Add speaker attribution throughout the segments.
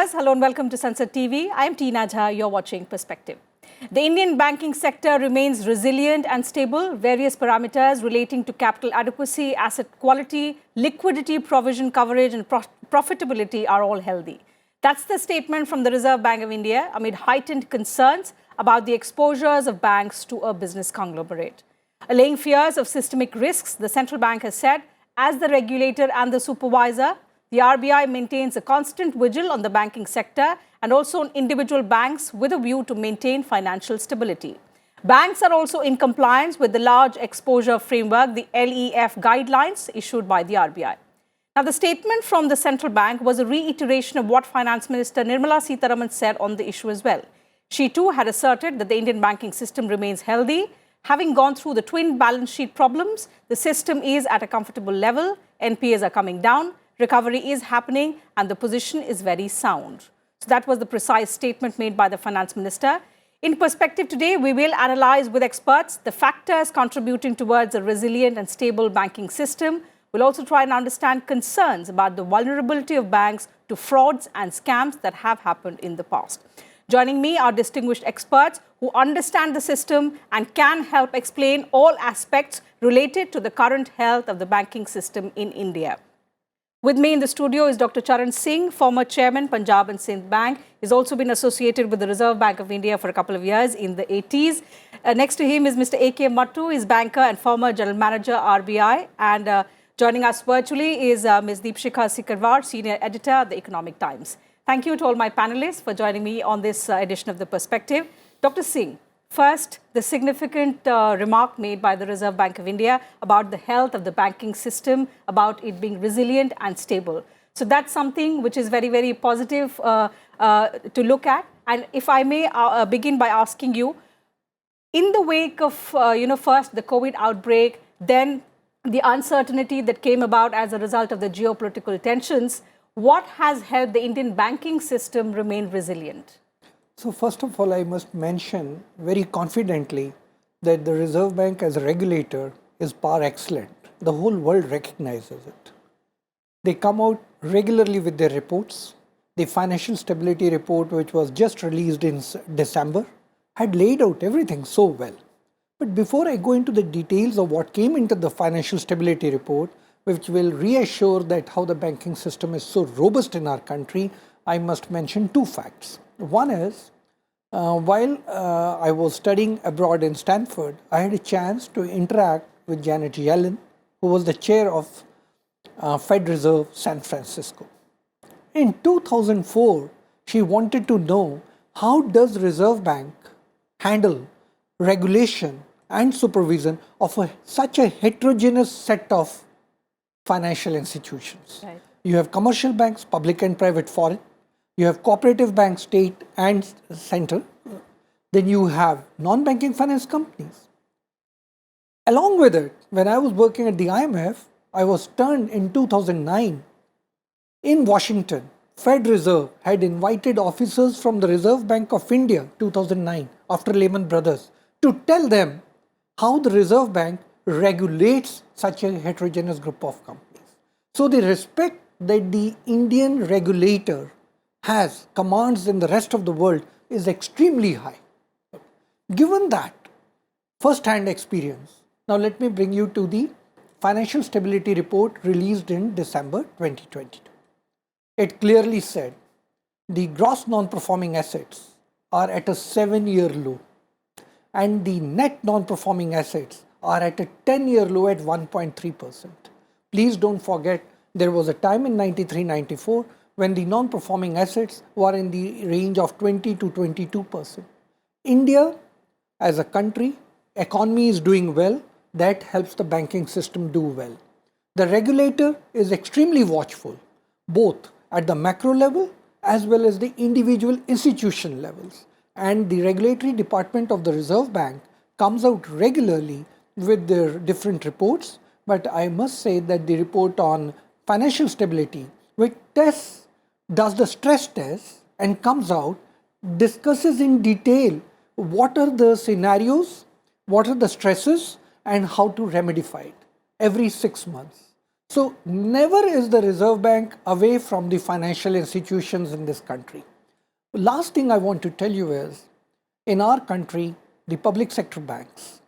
Speaker 1: viewers, hello and welcome to Sansad TV. I am Tina Jha, you're watching Perspective. The Indian banking sector remains resilient and stable. Various parameters relating to capital adequacy, asset quality, liquidity, provision coverage and profitability are all healthy. That's the statement from the Reserve Bank of India amid heightened concerns about the exposures of banks to a business conglomerate. Allaying fears of systemic risks, the central bank has said, as the regulator and the supervisor, the RBI maintains a constant vigil on the banking sector and also on individual banks with a view to maintain financial stability. Banks are also in compliance with the large exposure framework, the LEF guidelines issued by the RBI. Now, the statement from the central bank was a reiteration of what Finance Minister Nirmala Sitharaman said on the issue as well. She too had asserted that the Indian banking system remains healthy. Having gone through the twin balance sheet problems, the system is at a comfortable level, NPAs are coming down, recovery is happening and the position is very sound. So that was the precise statement made by the Finance Minister. In Perspective today, we will analyse with experts the factors contributing towards a resilient and stable banking system. We'll also try and understand concerns about the vulnerability of banks to frauds and scams that have happened in the past. Joining me are distinguished experts who understand the system and can help explain all aspects related to the current health of the banking system in India. With me in the studio is Dr. Charan Singh, former chairman, Punjab and Sindh Bank. He's also been associated with the Reserve Bank of India for a couple of years in the 80s. Next to him is Mr. A.K. Mattu, is banker and former general manager, RBI. And joining us virtually is Ms. Deepshikha Sikarwar, senior editor at the Economic Times. Thank you to all my panelists for joining me on this edition of The Perspective. Dr. Singh, first, the significant remark made by the Reserve Bank of India about the health of the banking system, about it being resilient and stable. So that's something which is very, very positive to look at. And if I may begin by asking you, in the wake of, first the COVID outbreak, then the uncertainty that came about as a result of the geopolitical tensions, what has helped the Indian banking system remain resilient?
Speaker 2: So first of all, I must mention very confidently that the Reserve Bank as a regulator is par excellent. The whole world recognizes it. They come out regularly with their reports. The Financial Stability Report, which was just released in December, had laid out everything so well. But before I go into the details of what came into the Financial Stability Report, which will reassure that how the banking system is so robust in our country, I must mention two facts. One is, while I was studying abroad in Stanford, I had a chance to interact with Janet Yellen, who was the chair of Fed Reserve San Francisco. In 2004, she wanted to know how does Reserve Bank handle regulation and supervision of such a heterogeneous set of financial institutions. Right. You have commercial banks, public and private foreign. You have cooperative banks, state and central. Then you have non-banking finance companies. Along with it, when I was working at the IMF, I was turned in 2009. In Washington, Fed Reserve had invited officers from the Reserve Bank of India, 2009, after Lehman Brothers, to tell them how the Reserve Bank regulates such a heterogeneous group of companies. So the respect that the Indian regulator has commands in the rest of the world is extremely high. Given that first-hand experience, now let me bring you to the Financial Stability Report released in December 2022. It clearly said the gross non-performing assets are at a 7-year low and the net non-performing assets are at a 10-year low at 1.3%. Please don't forget there was a time in 93-94 when the non-performing assets were in the range of 20 to 22%. India as a country, economy is doing well, that helps the banking system do well. The regulator is extremely watchful, both at the macro level as well as the individual institution levels. And the regulatory department of the Reserve Bank comes out regularly with their different reports. But I must say that the report on financial stability, which does the stress test and comes out, discusses in detail what are the scenarios, what are the stresses and how to remedify it every 6 months. So never is the Reserve Bank away from the financial institutions in this country. Last thing I want to tell you is, in our country, the public sector banks,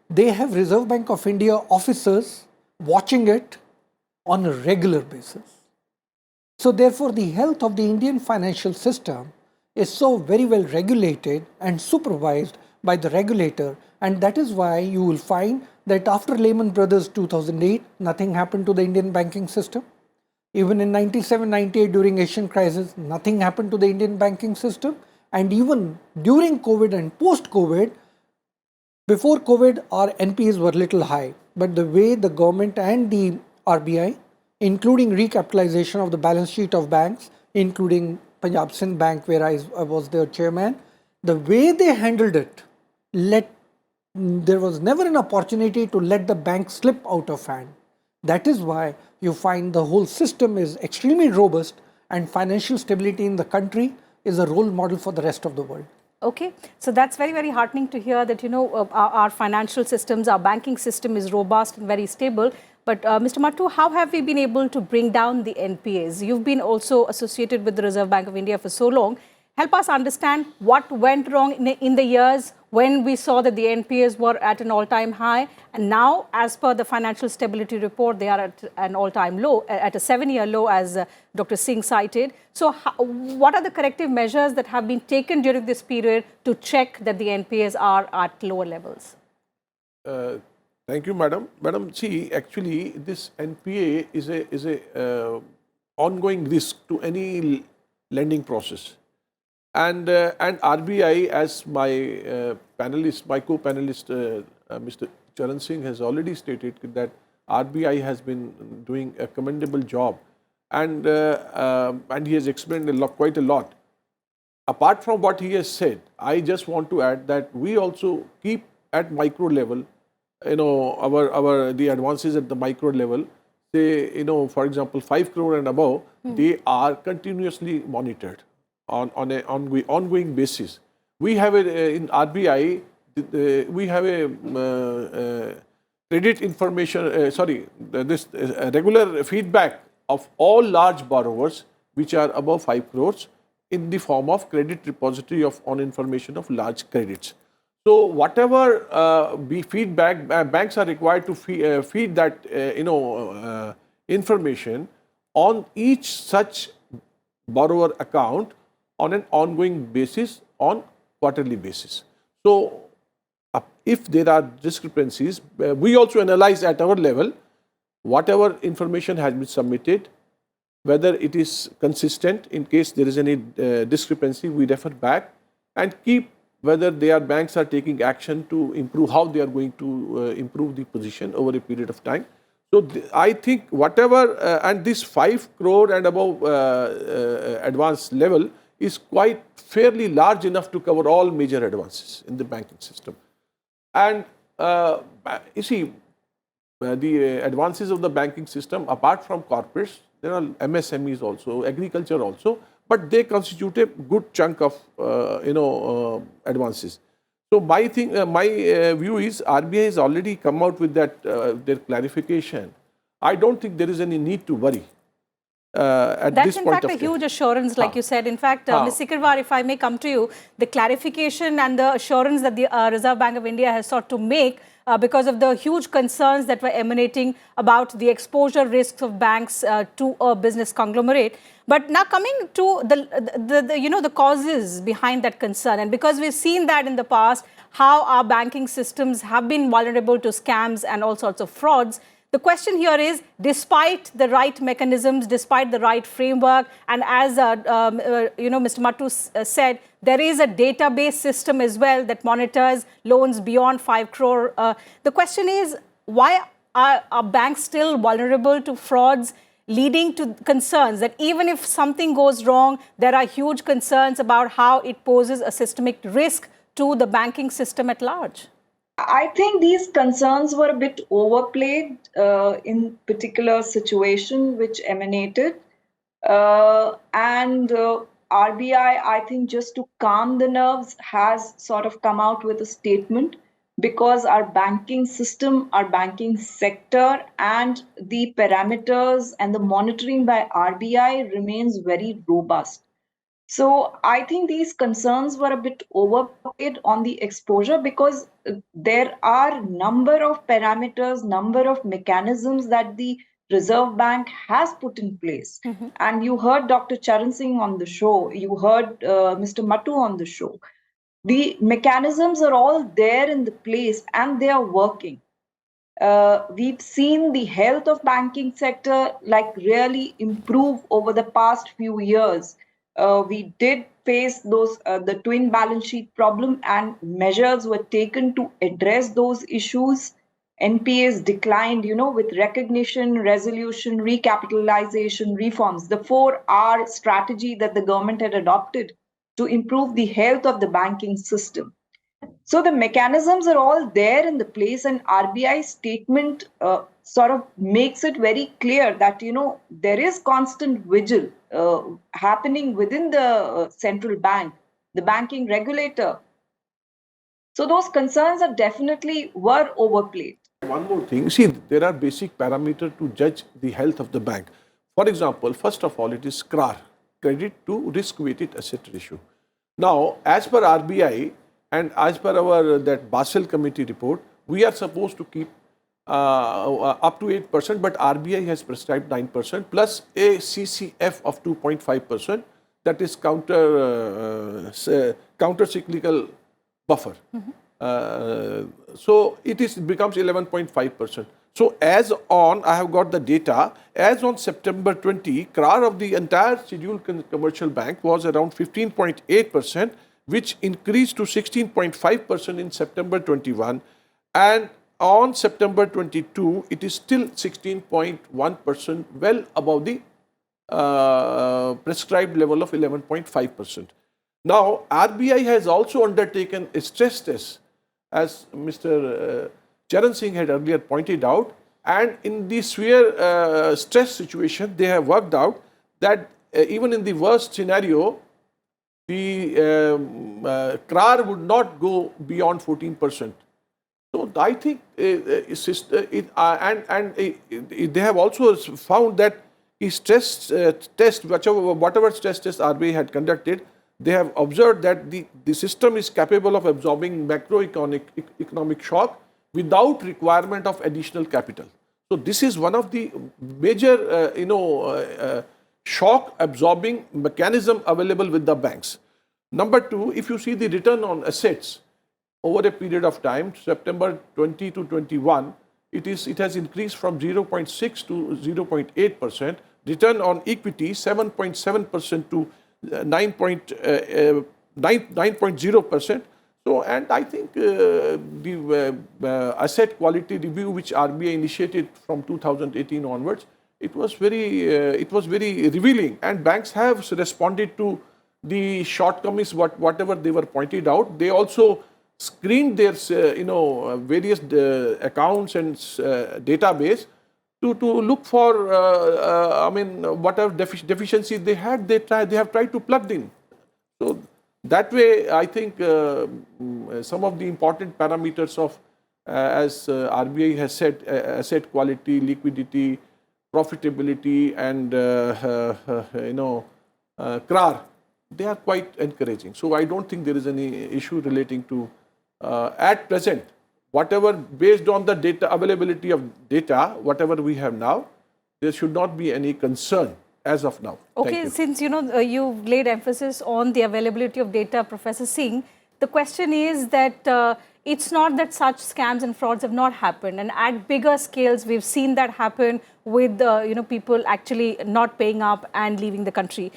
Speaker 2: they have Reserve Bank of India officers watching it on a regular basis. So therefore, the health of the Indian financial system is so very well regulated and supervised by the regulator, and that is why you will find that after Lehman Brothers 2008, nothing happened to the Indian banking system. Even in 97-98 during Asian crisis, nothing happened to the Indian banking system. And even during COVID and post-COVID, before COVID, our NPAs were little high. But the way the government and the RBI, including recapitalization of the balance sheet of banks, including Punjab Sindh Bank, where I was their chairman, the way they handled it, there was never an opportunity to let the bank slip out of hand. That is why you find the whole system is extremely robust, and financial stability in the country is a role model for the rest of the world.
Speaker 1: Okay, so that's very, very heartening to hear that, our financial systems, our banking system is robust and very stable. But Mr. Mattu, how have we been able to bring down the NPAs? You've been also associated with the Reserve Bank of India for so long. Help us understand what went wrong in the years when we saw that the NPAs were at an all-time high, and now, as per the Financial Stability Report, they are at an all-time low, at a 7-year low, as Dr. Singh cited. So what are the corrective measures that have been taken during this period to check that the NPAs are at lower levels?
Speaker 3: Thank you, madam. Madam, see, actually, this NPA is a ongoing risk to any lending process. And RBI, as my co-panelist, Mr. Charan Singh has already stated that RBI has been doing a commendable job, and he has explained quite a lot. Apart from what he has said, I just want to add that we also keep at micro level, the advances at the micro level. Say, for example, 5 crore and above, they are continuously monitored on an ongoing basis. We have in RBI, we have a credit information, this regular feedback of all large borrowers which are above 5 crores in the form of credit repository on information of large credits. So whatever feedback, banks are required to feed that information on each such borrower account on an ongoing basis, on quarterly basis. So if there are discrepancies, we also analyze at our level whatever information has been submitted, whether it is consistent. In case there is any discrepancy, we refer back and keep whether banks are taking action to improve, how they are going to improve the position over a period of time. So I think whatever, and this 5 crore and above advance level is quite fairly large enough to cover all major advances in the banking system. And you see, the advances of the banking system, apart from corporates, there are MSMEs also, agriculture also, but they constitute a good chunk of advances. So my view is RBI has already come out with that their clarification. I don't think there is any need to worry.
Speaker 1: That's in fact a huge assurance, like you said. In fact, Ms. Sikirwar, if I may come to you, the clarification and the assurance that the Reserve Bank of India has sought to make because of the huge concerns that were emanating about the exposure risks of banks to a business conglomerate. But now coming to the causes behind that concern, and because we've seen that in the past, how our banking systems have been vulnerable to scams and all sorts of frauds. The question here is, despite the right mechanisms, despite the right framework, and as Mr. Mattu said, there is a database system as well that monitors loans beyond 5 crore. The question is, why are banks still vulnerable to frauds, leading to concerns that even if something goes wrong, there are huge concerns about how it poses a systemic risk to the banking system at large?
Speaker 4: I think these concerns were a bit overplayed in particular situation which emanated. And RBI, I think just to calm the nerves, has sort of come out with a statement because our banking system, our banking sector, and the parameters and the monitoring by RBI remains very robust. So I think these concerns were a bit overplayed on the exposure because there are number of parameters, number of mechanisms that the Reserve Bank has put in place. And you heard Dr. Charan Singh on the show, you heard Mr. Matu on the show. The mechanisms are all there in the place and they are working. We've seen the health of banking sector like really improve over the past few years. We did face those the twin balance sheet problem, and measures were taken to address those issues. NPAs declined, with recognition, resolution, recapitalization, reforms, the 4R strategy that the government had adopted to improve the health of the banking system. So the mechanisms are all there in the place, and RBI statement sort of makes it very clear that there is constant vigil happening within the central bank, the banking regulator. So those concerns are definitely were overplayed.
Speaker 3: One more thing, see, there are basic parameters to judge the health of the bank. For example, first of all, it is CRAR, credit to risk-weighted asset ratio. Now, as per RBI and as per our that Basel committee report, we are supposed to keep up to 8%, but RBI has prescribed 9% plus a CCF of 2.5%, that is counter-cyclical buffer. So it becomes 11.5%. So as on, I have got the data, as on September 20, CRAR of the entire scheduled commercial bank was around 15.8%, which increased to 16.5% in September 21. And on September 22, it is still 16.1%, well above the prescribed level of 11.5%. Now, RBI has also undertaken a stress test, as Mr. Charan Singh had earlier pointed out, and in the severe stress situation, they have worked out that even in the worst scenario, the CRAR would not go beyond 14%. So I think they have also found that the stress test, whatever stress test RBI had conducted, they have observed that the system is capable of absorbing macroeconomic shock without requirement of additional capital. So this is one of the major, shock absorbing mechanism available with the banks. Number two, if you see the return on assets over a period of time, September 20 to 21, it has increased from 0.6 to 0.8%. Return on equity 7.7% to 9.0%. So, and I think the asset quality review which RBI initiated from 2018 onwards, it was very revealing, and banks have responded to the shortcomings whatever they were pointed out. They also screened their various accounts and database to look for whatever deficiencies they had, they have tried to plug in. So that way, I think some of the important parameters of as RBI has said, asset quality, liquidity, profitability, and CRAR, they are quite encouraging. So I don't think there is any issue relating to at present, whatever based on the data availability of data, whatever we have now, there should not be any concern as of now.
Speaker 1: Okay, since you've laid emphasis on the availability of data, Professor Singh, the question is that it's not that such scams and frauds have not happened, and at bigger scales we've seen that happen with people actually not paying up and leaving the country.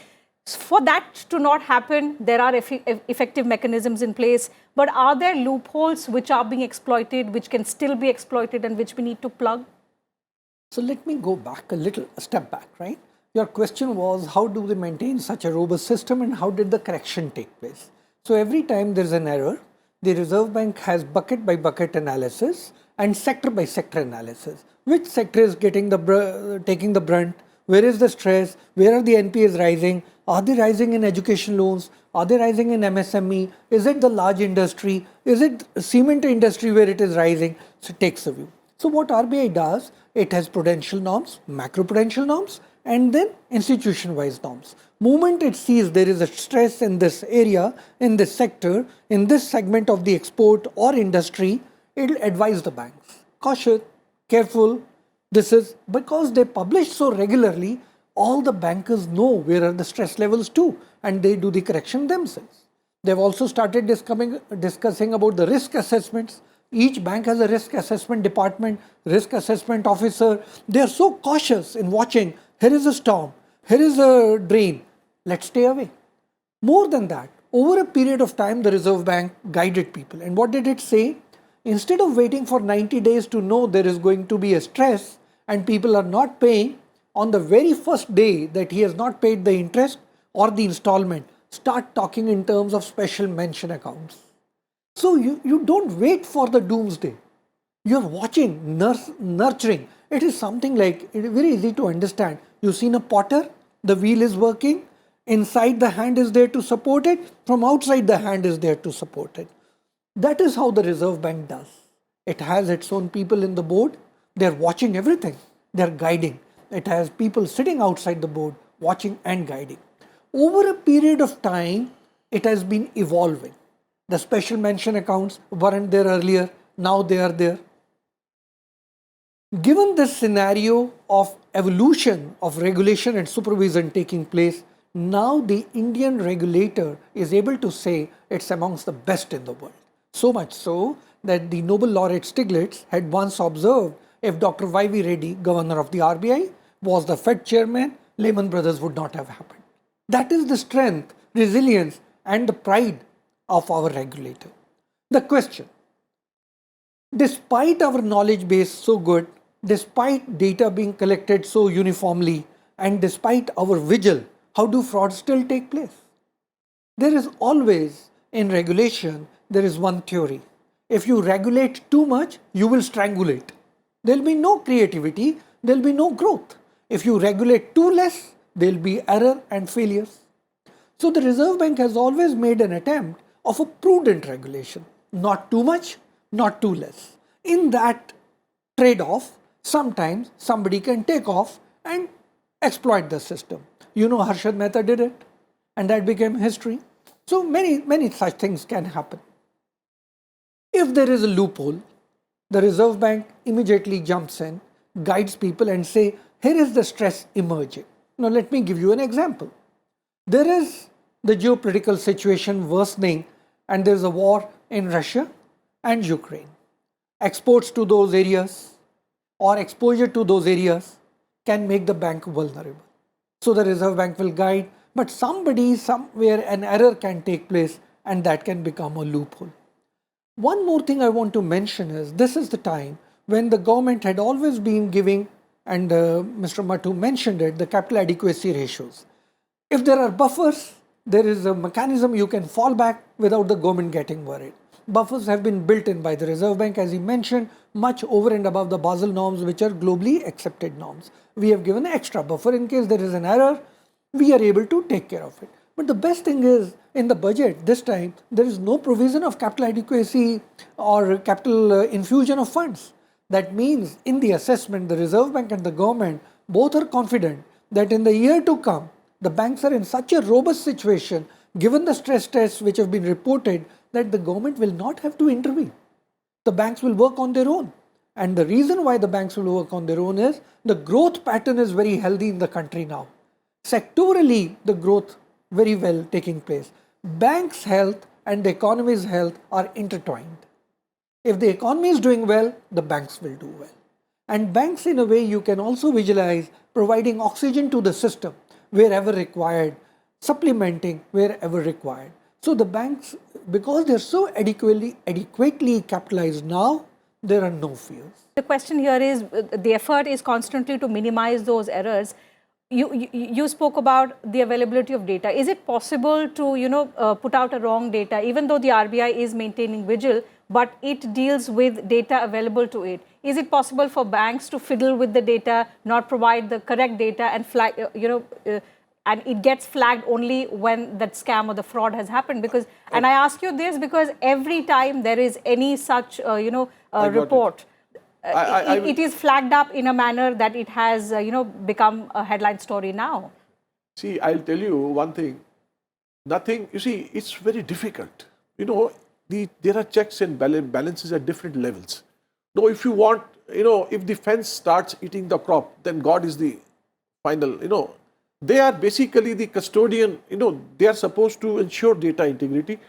Speaker 1: For that to not happen, there are effective mechanisms in place, but are there loopholes which are being exploited, which can still be exploited, and which we need to plug?
Speaker 2: So let me go back a step back, right? Your question was, how do they maintain such a robust system and how did the correction take place? So every time there's an error, the Reserve Bank has bucket by bucket analysis and sector by sector analysis. Which sector is taking the brunt? Where is the stress? Where are the NPAs rising? Are they rising in education loans? Are they rising in MSME? Is it the large industry? Is it cement industry where it is rising? So it takes a view. So what RBI does, it has prudential norms, macro-prudential norms, and then institution-wise norms. Moment it sees there is a stress in this area, in this sector, in this segment of the export or industry, it will advise the banks. Cautious, careful. This is because they publish so regularly, all the bankers know where are the stress levels too, and they do the correction themselves. They've also started discussing about the risk assessments. Each bank has a risk assessment department, risk assessment officer. They are so cautious in watching, here is a storm, here is a drain, let's stay away. More than that, over a period of time, the Reserve Bank guided people. And what did it say? Instead of waiting for 90 days to know there is going to be a stress and people are not paying, on the very first day that he has not paid the interest or the installment, start talking in terms of special mention accounts. So you don't wait for the doomsday. You're watching, nurturing. It is something like, it is very easy to understand. You've seen a potter, the wheel is working, inside the hand is there to support it, from outside the hand is there to support it. That is how the Reserve Bank does. It has its own people in the board, they're watching everything, they're guiding. It has people sitting outside the board, watching and guiding. Over a period of time, it has been evolving. The special mention accounts weren't there earlier, now they are there. Given this scenario of evolution of regulation and supervision taking place, now the Indian regulator is able to say it's amongst the best in the world. So much so that the Nobel laureate Stiglitz had once observed if Dr. Y.V. Reddy, governor of the RBI, was the Fed chairman, Lehman Brothers would not have happened. That is the strength, resilience, and the pride of our regulator. The question, despite our knowledge base so good, despite data being collected so uniformly, and despite our vigil, how do frauds still take place? There is always, in regulation, there is one theory. If you regulate too much, you will strangulate. There will be no creativity, there will be no growth. If you regulate too less, there will be error and failures. So the Reserve Bank has always made an attempt of a prudent regulation. Not too much, not too less. In that trade-off, sometimes somebody can take off and exploit the system. You know, Harshad Mehta did it, and that became history. So many such things can happen. If there is a loophole, the Reserve Bank immediately jumps in, guides people and say, here is the stress emerging. Now let me give you an example. There is the geopolitical situation worsening and there is a war in Russia and Ukraine. Exports to those areas or exposure to those areas can make the bank vulnerable. So the Reserve Bank will guide, but somewhere an error can take place and that can become a loophole. One more thing I want to mention is this is the time when the government had always been giving, and Mr. Mathu mentioned it, the capital adequacy ratios. If there are buffers, there is a mechanism you can fall back without the government getting worried. Buffers have been built in by the Reserve Bank, as he mentioned, much over and above the Basel norms, which are globally accepted norms. We have given an extra buffer in case there is an error, we are able to take care of it. But the best thing is, in the budget this time, there is no provision of capital adequacy or capital infusion of funds. That means in the assessment, the Reserve Bank and the government both are confident that in the year to come, the banks are in such a robust situation, given the stress tests which have been reported, that the government will not have to intervene. The banks will work on their own. And the reason why the banks will work on their own is the growth pattern is very healthy in the country now. Sectorally, the growth very well taking place. Banks' health and the economy's health are intertwined. If the economy is doing well, the banks will do well. And banks, in a way, you can also visualize providing oxygen to the system wherever required, supplementing wherever required. So the banks, because they're so adequately capitalized now, there are no fears.
Speaker 1: The question here is, the effort is constantly to minimize those errors. You spoke about the availability of data. Is it possible to, put out a wrong data, even though the RBI is maintaining vigil, but it deals with data available to it? Is it possible for banks to fiddle with the data, not provide the correct data and and it gets flagged only when that scam or the fraud has happened. Because, and I ask you this because every time there is any such, report, it is flagged up in a manner that it has, become a headline story now.
Speaker 3: See, I'll tell you one thing. Nothing, you see, it's very difficult. There are checks and balances at different levels. Now, if you want, if the fence starts eating the crop, then God is the final, they are basically the custodian, they are supposed to ensure data integrity.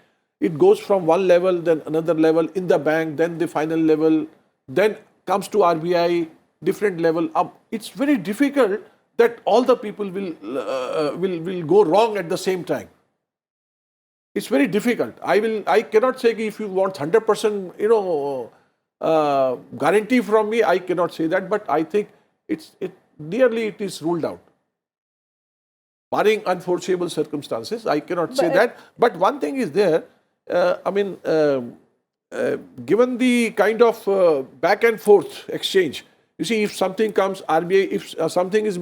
Speaker 3: It goes from one level, then another level in the bank, then the final level, then comes to RBI, different level up. It's very difficult that all the people will go wrong at the same time. It's very difficult. I cannot say if you want 100%, guarantee from me. I cannot say that, but I think nearly it is ruled out. Barring unforeseeable circumstances, I cannot say that. But one thing is there. Given the kind of back and forth exchange, you see, if something comes RBI, if something is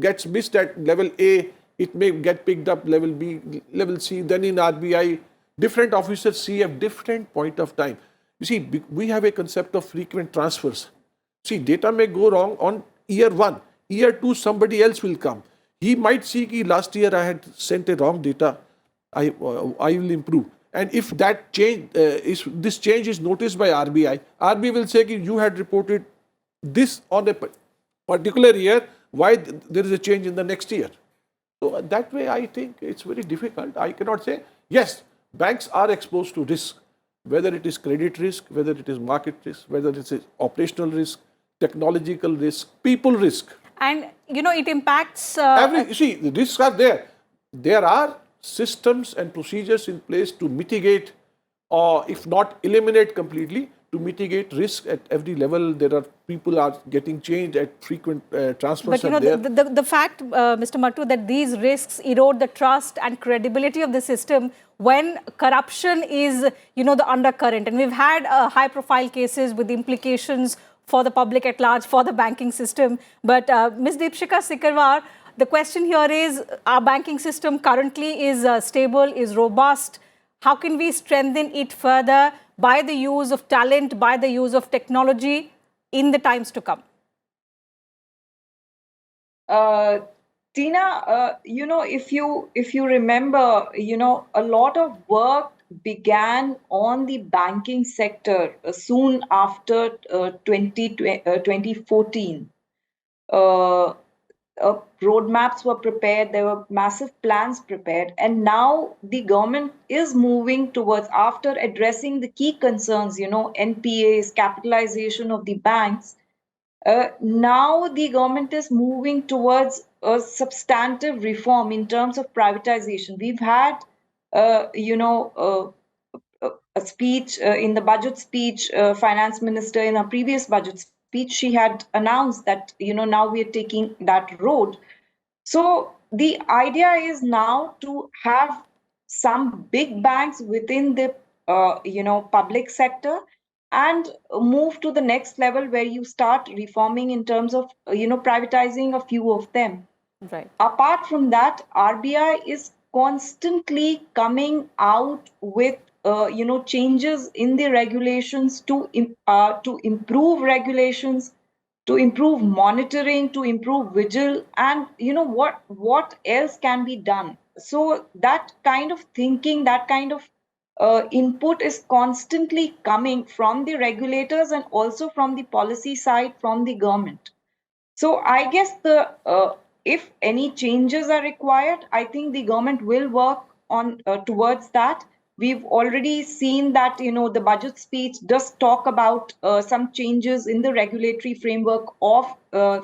Speaker 3: gets missed at level A, it may get picked up level B, level C. Then in RBI, different officers see a different point of time. You see, we have a concept of frequent transfers. See, data may go wrong on year 1. Year 2, somebody else will come. He might see that last year I had sent a wrong data. I will improve. And if that change, this change is noticed by RBI, RBI will say you had reported this on a particular year. Why there is a change in the next year? So that way, I think it's very difficult. I cannot say, yes, banks are exposed to risk, whether it is credit risk, whether it is market risk, whether it is operational risk, technological risk, people risk.
Speaker 1: And, it impacts...
Speaker 3: you see, the risks are there. There are systems and procedures in place to mitigate, or if not eliminate completely, to mitigate risk at every level. There are people are getting changed at frequent transfers.
Speaker 1: But the fact, Mr. Mattu, that these risks erode the trust and credibility of the system when corruption is, the undercurrent. And we've had high-profile cases with implications for the public at large, for the banking system. But Ms. Deepshika Sikarwar, the question here is, our banking system currently is stable, is robust. How can we strengthen it further by the use of talent, by the use of technology in the times to come?
Speaker 4: Tina, if you remember, a lot of work began on the banking sector soon after 2014. Roadmaps were prepared, there were massive plans prepared, and now the government is moving towards, after addressing the key concerns, NPAs, capitalization of the banks, now the government is moving towards a substantive reform in terms of privatization. We've had, a speech in the budget speech, Finance Minister in our previous budget speech, she had announced that, now we are taking that road. So the idea is now to have some big banks within the, public sector and move to the next level where you start reforming in terms of, privatizing a few of them.
Speaker 1: Right.
Speaker 4: Apart from that, RBI is constantly coming out with changes in the regulations to improve regulations, to improve monitoring, to improve vigil, and what else can be done. So that kind of thinking, that kind of input is constantly coming from the regulators and also from the policy side, from the government. So I guess if any changes are required, I think the government will work on towards that. We've already seen that, the budget speech does talk about some changes in the regulatory framework of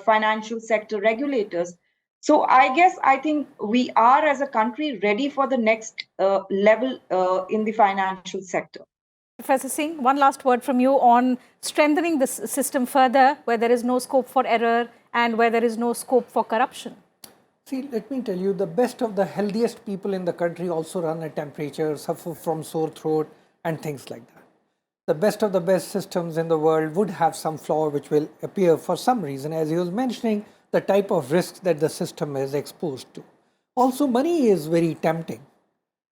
Speaker 4: financial sector regulators. So I think we are as a country ready for the next level in the financial sector.
Speaker 1: Professor Singh, one last word from you on strengthening the system further where there is no scope for error and where there is no scope for corruption.
Speaker 2: See, let me tell you, the best of the healthiest people in the country also run a temperature, suffer from sore throat and things like that. The best of the best systems in the world would have some flaw which will appear for some reason, as he was mentioning, the type of risks that the system is exposed to. Also, money is very tempting.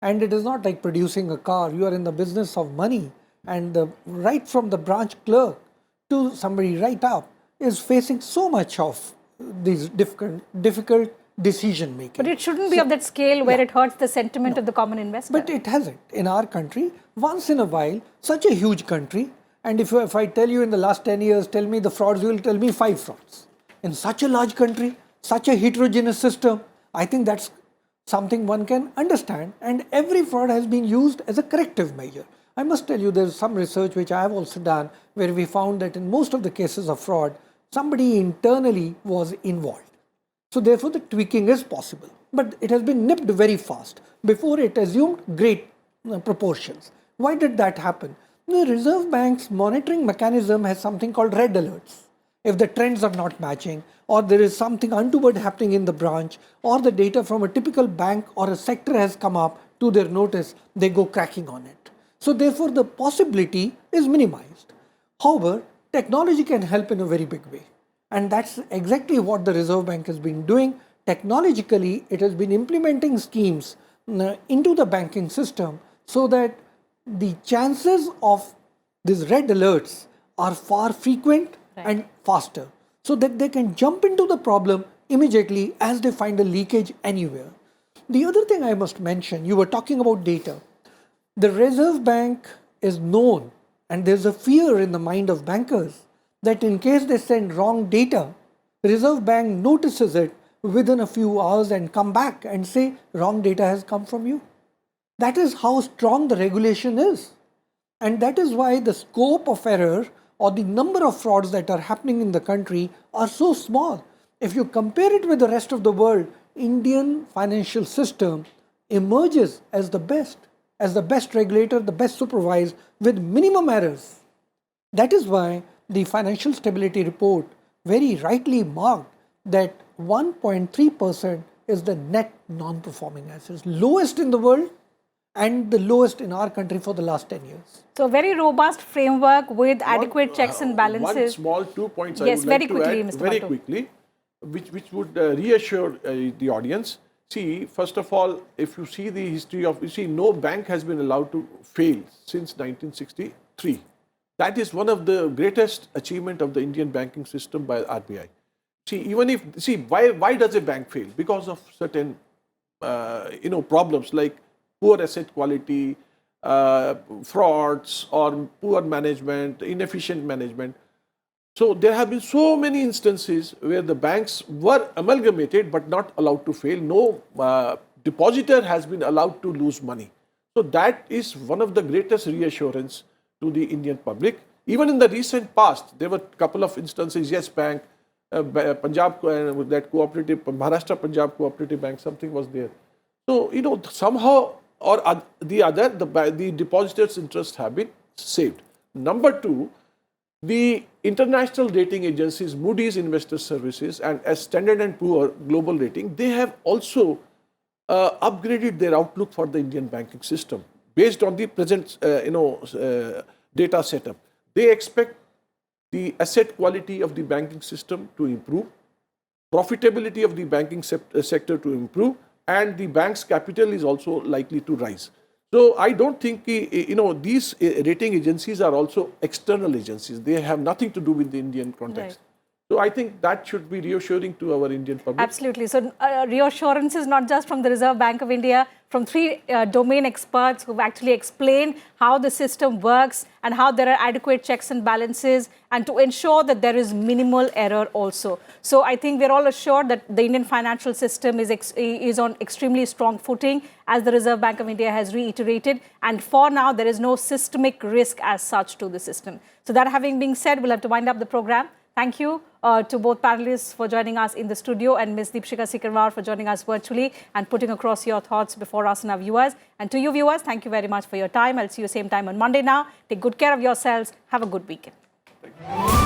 Speaker 2: And it is not like producing a car. You are in the business of money. And right from the branch clerk to somebody right up is facing so much of these difficult decision making.
Speaker 1: But it shouldn't be of that scale where it hurts the sentiment of the common investor.
Speaker 2: But it hasn't. In our country, once in a while, such a huge country, and if I tell you in the last 10 years, tell me the frauds, you will tell me 5 frauds. In such a large country, such a heterogeneous system, I think that's something one can understand, and every fraud has been used as a corrective measure. I must tell you, there's some research which I have also done where we found that in most of the cases of fraud, somebody internally was involved. So therefore, the tweaking is possible, but it has been nipped very fast before it assumed great proportions. Why did that happen? The Reserve Bank's monitoring mechanism has something called red alerts. If the trends are not matching, or there is something untoward happening in the branch, or the data from a typical bank or a sector has come up to their notice, they go cracking on it. So therefore, the possibility is minimized. However, technology can help in a very big way. And that's exactly what the Reserve Bank has been doing. Technologically, it has been implementing schemes into the banking system so that the chances of these red alerts are far frequent and faster, so that they can jump into the problem immediately as they find a leakage anywhere. The other thing I must mention, you were talking about data. The Reserve Bank is known, and there's a fear in the mind of bankers that in case they send wrong data, the Reserve Bank notices it within a few hours and come back and say wrong data has come from you. That is how strong the regulation is. And that is why the scope of error or the number of frauds that are happening in the country are so small. If you compare it with the rest of the world, Indian financial system emerges as the best regulator, the best supervised with minimum errors. That is why the Financial Stability Report very rightly marked that 1.3% is the net non-performing assets, lowest in the world and the lowest in our country for the last 10 years.
Speaker 1: So very robust framework with adequate checks and balances.
Speaker 3: One small 2 points I would
Speaker 1: very
Speaker 3: like to
Speaker 1: quickly,
Speaker 3: add
Speaker 1: Mr.
Speaker 3: very
Speaker 1: Bhattu.
Speaker 3: quickly, which would reassure the audience. See, first of all, if you see the history of, no bank has been allowed to fail since 1963. That is one of the greatest achievement of the Indian banking system by RBI. Why does a bank fail? Because of certain, problems like poor asset quality, frauds, or poor management, inefficient management. So there have been so many instances where the banks were amalgamated but not allowed to fail. No depositor has been allowed to lose money. So that is one of the greatest reassurance to the Indian public. Even in the recent past, there were a couple of instances, Yes Bank, Punjab, that cooperative, Maharashtra Punjab Cooperative Bank, something was there. So, somehow or the other, the depositors' interests have been saved. Number two, the international rating agencies, Moody's Investor Services and Standard & Poor Global Rating, they have also upgraded their outlook for the Indian banking system based on the present, data setup. They expect the asset quality of the banking system to improve, profitability of the banking sector to improve, and the bank's capital is also likely to rise. So I don't think, these rating agencies are also external agencies. They have nothing to do with the Indian context. Right. So I think that should be reassuring to our Indian public.
Speaker 1: Absolutely. So reassurance is not just from the Reserve Bank of India, from 3 domain experts who've actually explained how the system works and how there are adequate checks and balances and to ensure that there is minimal error also. So I think we're all assured that the Indian financial system is on extremely strong footing, as the Reserve Bank of India has reiterated. And for now, there is no systemic risk as such to the system. So that having been said, we'll have to wind up the program. Thank you to both panelists for joining us in the studio and Ms. Deepshika Sikarwar for joining us virtually and putting across your thoughts before us and our viewers. And to you viewers, thank you very much for your time. I'll see you same time on Monday now. Take good care of yourselves. Have a good weekend. Thank you.